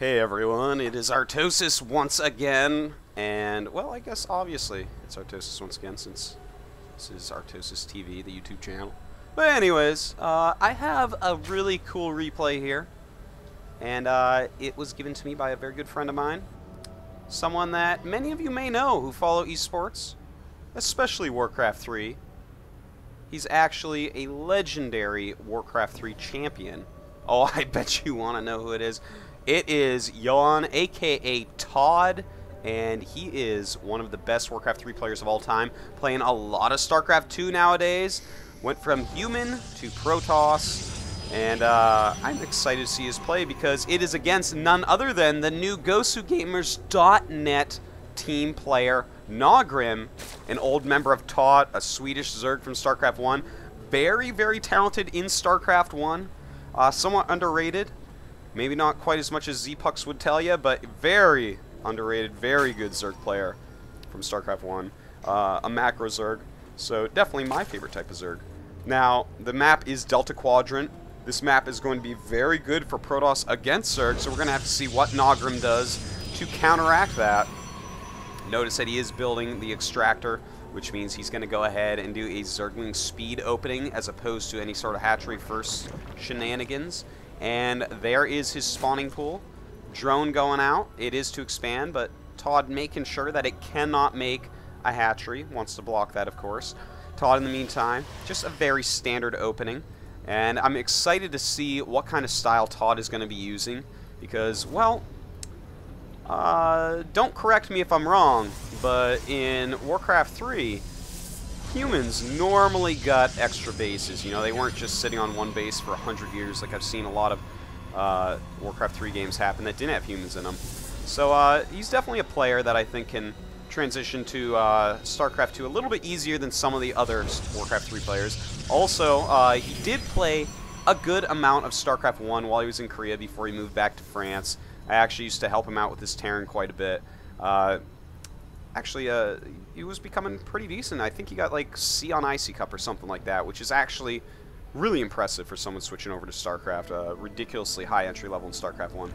Hey everyone, it is Artosis once again, and well, I guess obviously it's Artosis once again since this is Artosis TV, the YouTube channel. But anyways, I have a really cool replay here, and it was given to me by a very good friend of mine, someone that many of you may know who follow esports, especially WarCraft 3. He's actually a legendary WarCraft 3 champion. Oh, I bet you want to know who it is. It is Yoan, aka ToD, and he is one of the best WarCraft 3 players of all time, playing a lot of StarCraft 2 nowadays. Went from human to Protoss, and I'm excited to see his play because it is against none other than the new GoSuGamers.net team player, Naugrim, an old member of ToD, a Swedish Zerg from StarCraft 1. Very, very talented in StarCraft 1. Somewhat underrated. Maybe not quite as much as Z-Pucks would tell you, but very underrated, very good Zerg player from StarCraft 1. A macro Zerg, so definitely my favorite type of Zerg. Now, the map is Delta Quadrant. This map is going to be very good for Protoss against Zerg, so we're going to have to see what Naugrim does to counteract that. Notice that he is building the extractor, which means he's going to go ahead and do a Zergling speed opening as opposed to any sort of hatchery first shenanigans. And there is his spawning pool. Drone going out. It is to expand, but ToD making sure that it cannot make a hatchery. Wants to block that, of course. ToD, in the meantime, just a very standard opening. And I'm excited to see what kind of style ToD is going to be using. Because, well, don't correct me if I'm wrong, but in WarCraft 3, humans normally got extra bases. You know, they weren't just sitting on one base for 100 years like I've seen a lot of WarCraft 3 games happen that didn't have humans in them. So he's definitely a player that I think can transition to StarCraft 2 a little bit easier than some of the other WarCraft 3 players. Also, he did play a good amount of StarCraft 1 while he was in Korea before he moved back to France. I actually used to help him out with his Terran quite a bit. Actually, he was becoming pretty decent. I think he got like C on Icy Cup or something like that, which is actually really impressive for someone switching over to StarCraft. Ridiculously high entry level in StarCraft 1.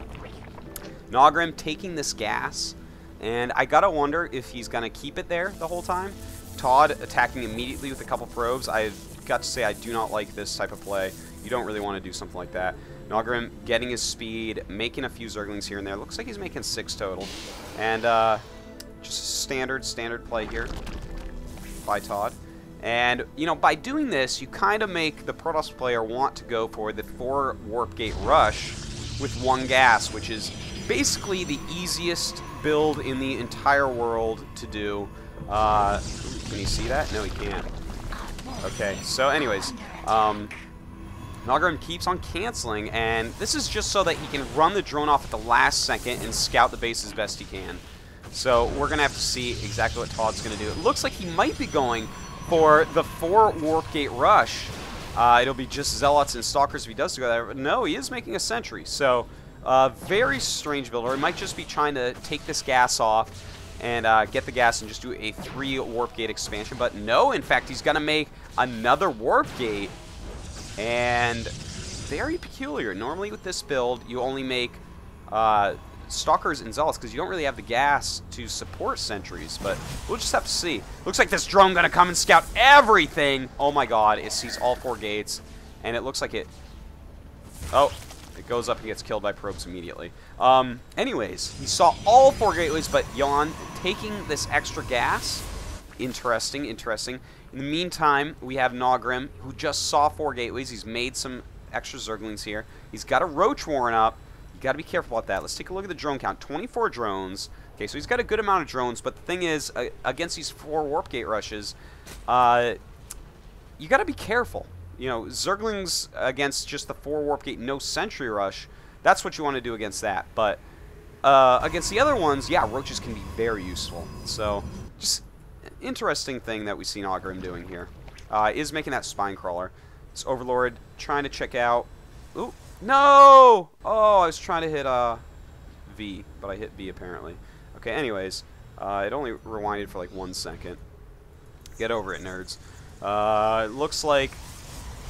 Naugrim taking this gas, and I gotta wonder if he's gonna keep it there the whole time. ToD attacking immediately with a couple probes. I've got to say I do not like this type of play. You don't really want to do something like that. Naugrim getting his speed, making a few Zerglings here and there. Looks like he's making 6 total. And just standard play here by ToD. And, you know, by doing this, you kind of make the Protoss player want to go for the 4 Warp Gate Rush with 1 gas, which is basically the easiest build in the entire world to do. Can you see that? No, he can't. Okay, so anyways, Naugrim keeps on canceling, and this is just so that he can run the drone off at the last second and scout the base as best he can. So we're going to have to see exactly what ToD's going to do. It looks like he might be going for the 4 Warp Gate Rush. It'll be just Zealots and Stalkers if he does go there. But no, he is making a Sentry. So very strange build. Or he might just be trying to take this gas off and get the gas and just do a 3 Warp Gate expansion. But no, in fact, he's going to make another Warp Gate. And very peculiar. Normally with this build, you only make Stalkers and Zealots because you don't really have the gas to support sentries, but we'll just have to see. Looks like this drone gonna come and scout everything. Oh my god, it sees all 4 gates, and it looks like it... Oh, it goes up and gets killed by probes immediately. Anyways, he saw all 4 gateways, but Yoan taking this extra gas. Interesting. In the meantime, we have Naugrim, who just saw 4 gateways. He's made some extra Zerglings here. He's got a Roach Warren up. You got to be careful about that. Let's take a look at the drone count. 24 drones. Okay, so he's got a good amount of drones, but the thing is, against these 4 Warp Gate rushes, you got to be careful. You know, Zerglings against just the 4 Warp Gate no Sentry rush, that's what you want to do against that. But against the other ones, yeah, Roaches can be very useful. So, just an interesting thing that we see Naugrim doing here. Is making that Spine Crawler. This Overlord trying to check out... Ooh. No! Oh, I was trying to hit V, but I hit V apparently. Okay, anyways, it only rewinded for like 1 second. Get over it, nerds. It looks like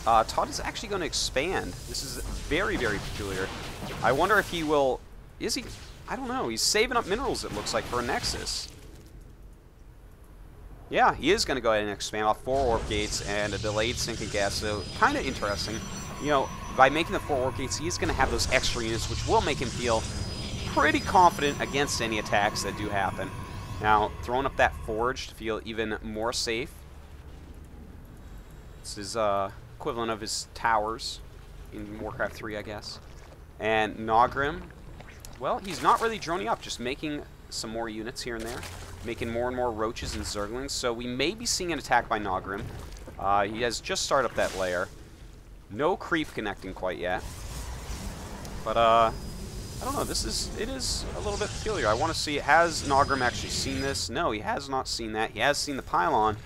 ToD is actually going to expand. This is very, very peculiar. I wonder if he will is he? I don't know. He's saving up minerals, it looks like, for a Nexus. Yeah, he is going to go ahead and expand off 4 warp gates and a delayed sinking gas, so kind of interesting. You know, by making the 4 warp gates, he's going to have those extra units, which will make him feel pretty confident against any attacks that do happen. Now, throwing up that forge to feel even more safe. This is equivalent of his towers in WarCraft 3, I guess. And Naugrim, well, he's not really droning up, just making some more units here and there, making more and more roaches and zerglings. So we may be seeing an attack by Naugrim. He has just started up that layer. No creep connecting quite yet. But I don't know. It is a little bit peculiar. I want to see, has Naugrim actually seen this? No, he has not seen that. He has seen the pylon.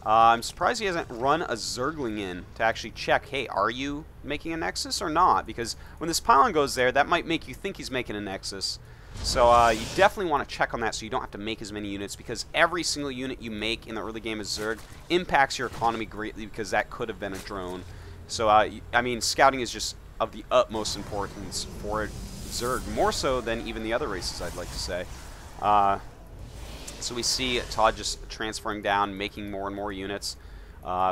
I'm surprised he hasn't run a Zergling in to actually check, hey, are you making a Nexus or not? Because when this pylon goes there, that might make you think he's making a Nexus. So you definitely want to check on that so you don't have to make as many units, because every single unit you make in the early game of Zerg impacts your economy greatly, because that could have been a drone. So, I mean, scouting is just of the utmost importance for Zerg, more so than even the other races, I'd like to say. So we see ToD just transferring down, making more and more units.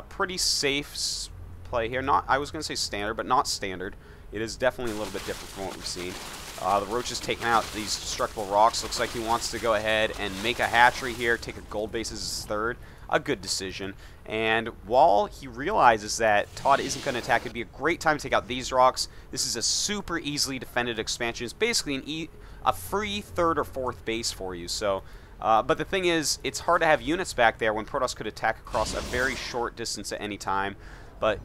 Pretty safe play here. Not, I was going to say standard, but not standard. It is definitely a little bit different from what we've seen. The Roach is taking out these destructible rocks. Looks like he wants to go ahead and make a hatchery here, take a gold base as his third. A good decision. And while he realizes that ToD isn't going to attack, it'd be a great time to take out these rocks. This is a super easily defended expansion. It's basically a free third or fourth base for you. So, but the thing is, it's hard to have units back there when Protoss could attack across a very short distance at any time. But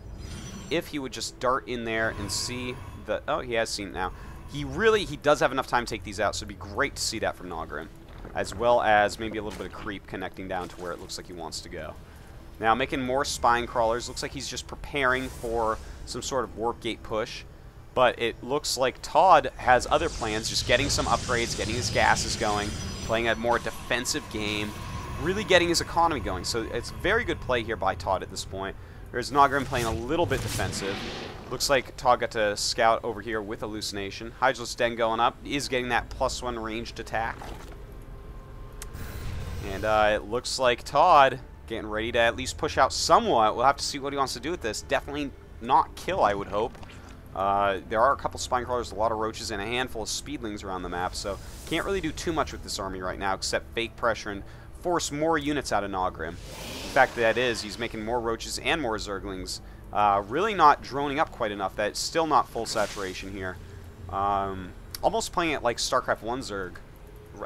if he would just dart in there and see the... Oh, he has seen it now. He does have enough time to take these out, so it'd be great to see that from Naugrim, as well as maybe a little bit of creep connecting down to where it looks like he wants to go. Now, making more spine crawlers. Looks like he's just preparing for some sort of warp gate push, but it looks like ToD has other plans, just getting some upgrades, getting his gases going, playing a more defensive game, really getting his economy going. So it's very good play here by ToD at this point. There's Naugrim playing a little bit defensive. Looks like ToD got to scout over here with Hallucination. Hydralis Den going up. Is getting that +1 ranged attack. And it looks like ToD getting ready to at least push out somewhat. We'll have to see what he wants to do with this. Definitely not kill, I would hope. There are a couple spine crawlers, a lot of roaches, and a handful of speedlings around the map, so can't really do too much with this army right now except fake pressure and force more units out of Naugrim. The fact that is, he's making more roaches and more zerglings. Really not droning up quite enough. That's still not full saturation here. Almost playing it like StarCraft 1 Zerg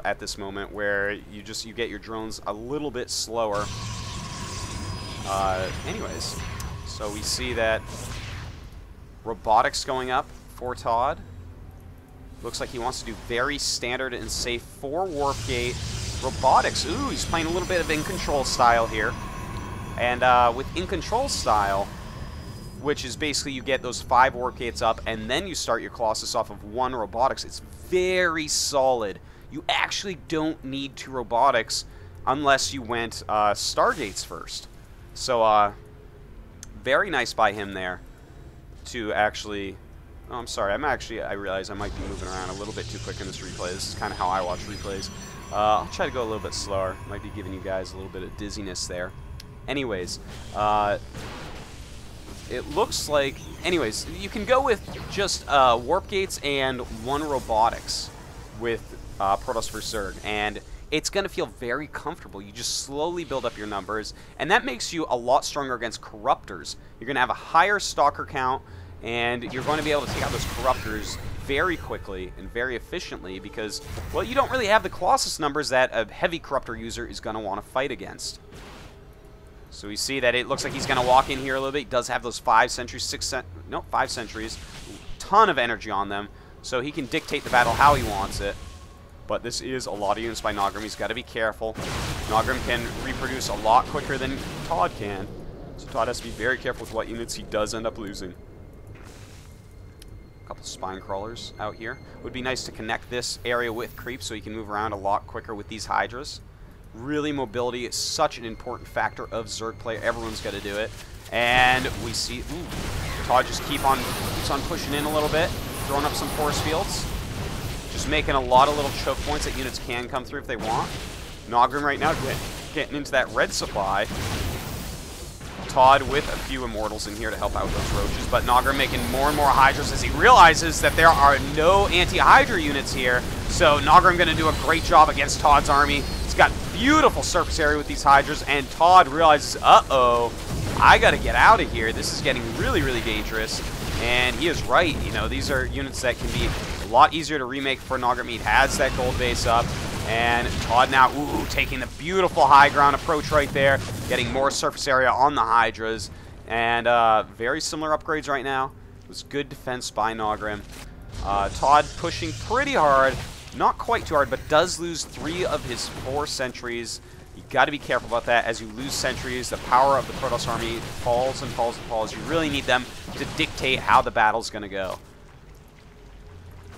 at this moment, where you get your drones a little bit slower. Anyways, so we see that robotics going up for ToD. Looks like he wants to do very standard and safe 4 warp gate robotics. Ooh, he's playing a little bit of in control style here. And with in control style, which is basically you get those 5 warp gates up and then you start your Colossus off of 1 robotics, it's very solid. You actually don't need 2 robotics unless you went Stargates first. So, very nice by him there to actually... Oh, I'm sorry. I realize I might be moving around a little bit too quick in this replay. This is kind of how I watch replays. I'll try to go a little bit slower. Might be giving you guys a little bit of dizziness there. Anyways, it looks like... Anyways, you can go with just warp gates and 1 robotics with Protoss for Zerg, and it's going to feel very comfortable. You just slowly build up your numbers, and that makes you a lot stronger against Corruptors. You're going to have a higher Stalker count, and you're going to be able to take out those Corruptors very quickly and very efficiently because, well, you don't really have the Colossus numbers that a heavy Corruptor user is going to want to fight against. So we see that it looks like he's going to walk in here a little bit. He does have those 5 sentries, 5 sentries. Ton of energy on them, so he can dictate the battle how he wants it. But this is a lot of units by Naugrim. He's got to be careful. Naugrim can reproduce a lot quicker than ToD can. So ToD has to be very careful with what units he does end up losing. A couple spine crawlers out here. Would be nice to connect this area with creep so he can move around a lot quicker with these Hydras. Really, mobility is such an important factor of Zerg play. Everyone's got to do it. And we see... Ooh, ToD just keeps on pushing in a little bit. Throwing up some force fields. Just just making a lot of little choke points that units can come through if they want. Naugrim right now getting into that red supply. ToD with a few Immortals in here to help out those Roaches, but Naugrim making more and more Hydras as he realizes that there are no anti-Hydra units here. So Naugrim going to do a great job against ToD's army. He's got beautiful surface area with these Hydras, and ToD realizes, uh-oh, I got to get out of here. This is getting really, really dangerous. And he is right. You know, these are units that can be a lot easier to remake for Naugrim. He has that gold base up. And ToD now, taking the beautiful high ground approach right there, getting more surface area on the Hydras. And very similar upgrades right now. It was good defense by Naugrim. ToD pushing pretty hard. Not quite too hard, but does lose 3 of his 4 sentries. You got to be careful about that. As you lose sentries, the power of the Protoss army falls and falls and falls. You really need them to dictate how the battle's going to go.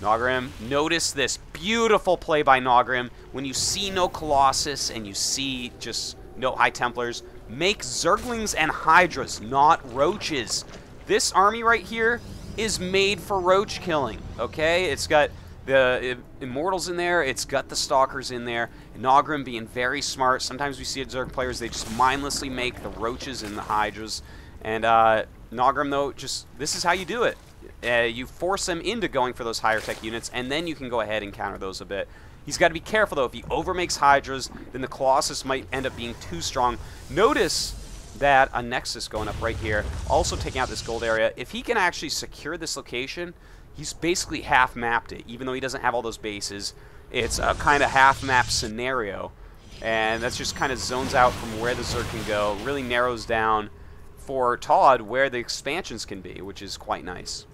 Naugrim, notice this beautiful play by Naugrim. When you see no Colossus and you see just no High Templars, make Zerglings and Hydras, not Roaches. This army right here is made for Roach killing, okay? It's got the Immortals in there, it's got the Stalkers in there. Naugrim being very smart. Sometimes we see at Zerg players, they just mindlessly make the Roaches and the Hydras. And Naugrim, though, just this is how you do it. You force them into going for those higher tech units, and then you can go ahead and counter those a bit. He's got to be careful, though. If he overmakes Hydras, then the Colossus might end up being too strong. Notice that a Nexus going up right here, also taking out this gold area. If he can actually secure this location, he's basically half-mapped it, even though he doesn't have all those bases. It's a kind of half-map scenario, and that's just kind of zones out from where the Zerg can go, really narrows down for ToD where the expansions can be, which is quite nice.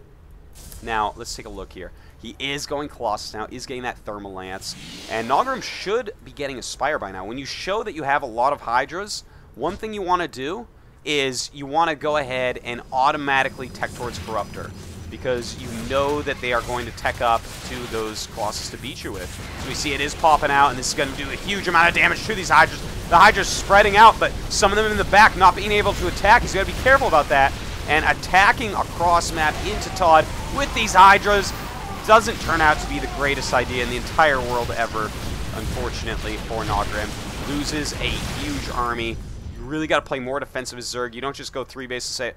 Now, let's take a look here. He is going Colossus now, is getting that Thermal Lance, and Naugrim should be getting a Spire by now. When you show that you have a lot of Hydras, one thing you want to do is you want to go ahead and automatically tech towards Corruptor, because you know that they are going to tech up to those Colossus to beat you with. So we see it is popping out, and this is going to do a huge amount of damage to these Hydras. The Hydras spreading out, but some of them in the back not being able to attack. He's got to be careful about that. And attacking across map into ToD with these Hydras doesn't turn out to be the greatest idea in the entire world ever, unfortunately, for Naugrim. Loses a huge army. You really got to play more defensive as Zerg. You don't just go 3 base and say,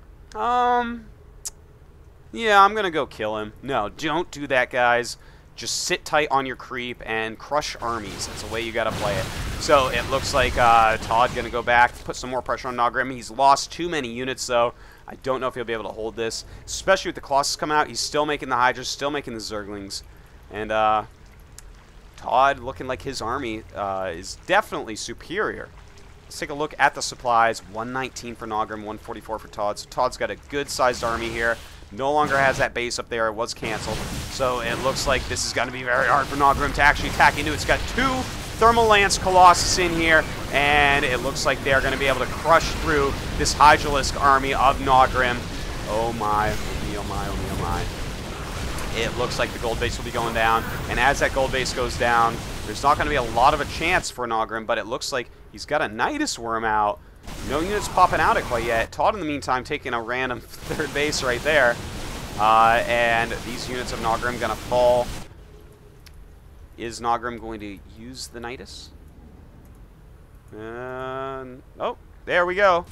yeah, I'm going to go kill him. No, don't do that, guys. Just sit tight on your creep and crush armies. That's the way you got to play it. So it looks like ToD going to go back, put some more pressure on Naugrim. He's lost too many units, though. I don't know if he'll be able to hold this, especially with the Colossus coming out. He's still making the Hydras, still making the Zerglings. And ToD looking like his army is definitely superior. Let's take a look at the supplies. 119 for Naugrim, 144 for ToD. So ToD's got a good-sized army here. No longer has that base up there. It was canceled. So it looks like this is going to be very hard for Naugrim to actually attack into. It's got 2 Thermal Lance Colossus in here, and it looks like they're going to be able to crush through this Hydralisk army of Naugrim. Oh my, oh me, oh my, oh me, oh my. It looks like the gold base will be going down, and as that gold base goes down, there's not going to be a lot of a chance for Naugrim, but it looks like he's got a Nidus Worm out. No units popping out it quite yet. ToD, in the meantime, taking a random 3rd base right there. And these units of Naugrim going to fall. Is Naugrim going to use the Nidus? Oh, there we go.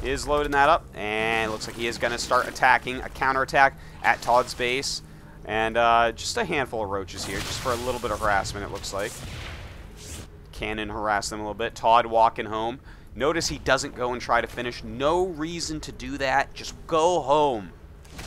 Is loading that up. And it looks like he is going to start attacking, a counterattack at ToD's base. And just a handful of Roaches here, just for a little bit of harassment, it looks like. Cannon harass them a little bit. ToD walking home. Notice he doesn't go and try to finish. No reason to do that. Just go home.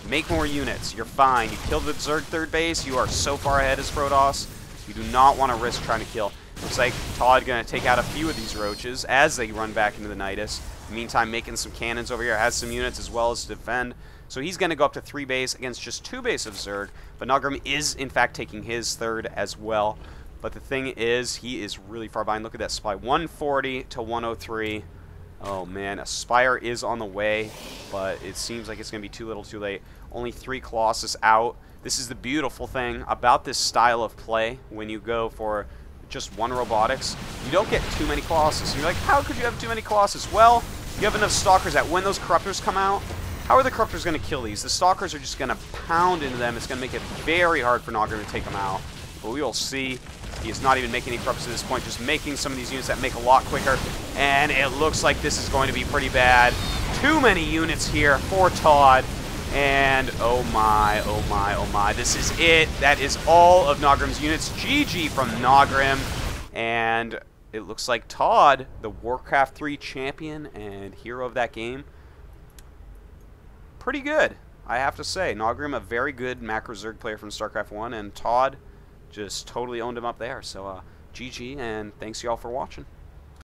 Make more units. You're fine. You killed the Zerg 3rd base. You are so far ahead as Protoss. You do not want to risk trying to kill. Looks like ToD going to take out a few of these Roaches as they run back into the Nidus. In the meantime, making some cannons over here. Has some units as well as to defend. So he's going to go up to 3 base against just 2 base of Zerg. But Naugrim is, in fact, taking his 3rd as well. But the thing is, he is really far behind. Look at that supply. 140 to 103. Oh, man. A Spire is on the way, but it seems like it's going to be too little too late. Only 3 Colossus out. This is the beautiful thing about this style of play. When you go for just 1 Robotics, you don't get too many Colossus. And you're like, how could you have too many Colossus? Well, you have enough Stalkers that when those Corruptors come out, how are the Corruptors going to kill these? The Stalkers are just going to pound into them. It's going to make it very hard for Naugrim to take them out. but we will see. He is not even making any preps at this point, just making some of these units that make a lot quicker. And it looks like this is going to be pretty bad. Too many units here for ToD. And oh my, oh my, oh my. This is it. That is all of Naugrim's units. GG from Naugrim. And it looks like ToD, the WarCraft 3 champion and hero of that game, pretty good, I have to say. Naugrim, a very good macro Zerg player from StarCraft 1, and ToD just totally owned him up there. So, GG, and thanks y'all for watching.